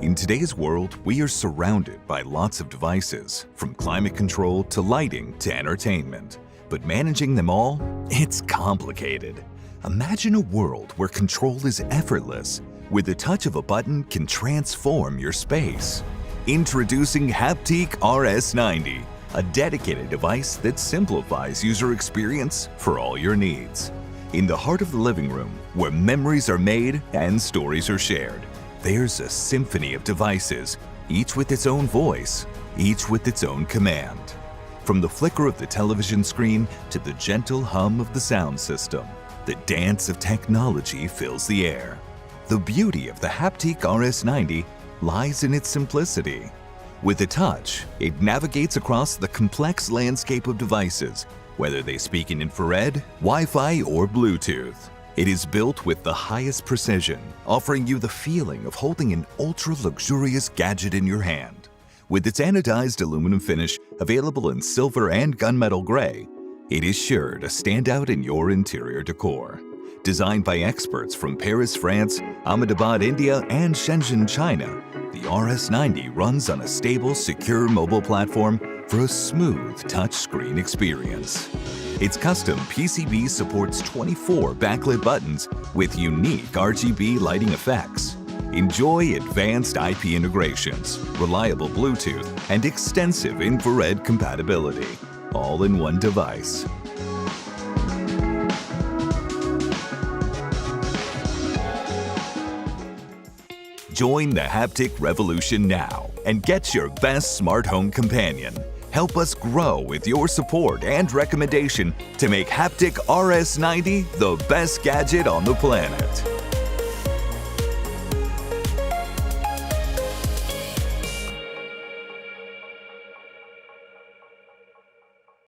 In today's world, we are surrounded by lots of devices, from climate control to lighting to entertainment. But managing them all, it's complicated. Imagine a world where control is effortless, where the touch of a button can transform your space. Introducing Haptique RS90, a dedicated device that simplifies user experience for all your needs. In the heart of the living room, where memories are made and stories are shared, there's a symphony of devices, each with its own voice, each with its own command. From the flicker of the television screen to the gentle hum of the sound system, the dance of technology fills the air. The beauty of the Haptique RS90 lies in its simplicity. With a touch, it navigates across the complex landscape of devices, whether they speak in infrared, Wi-Fi, or Bluetooth. It is built with the highest precision, offering you the feeling of holding an ultra-luxurious gadget in your hand. With its anodized aluminum finish available in silver and gunmetal gray, it is sure to stand out in your interior decor. Designed by experts from Paris, France, Ahmedabad, India, and Shenzhen, China, the RS90 runs on a stable, secure mobile platform for a smooth touchscreen experience. Its custom PCB supports 24 backlit buttons with unique RGB lighting effects. Enjoy advanced IP integrations, reliable Bluetooth, and extensive infrared compatibility, all in one device. Join the Haptic revolution now and get your best smart home companion. Help us grow with your support and recommendation to make Haptic RS90 the best gadget on the planet.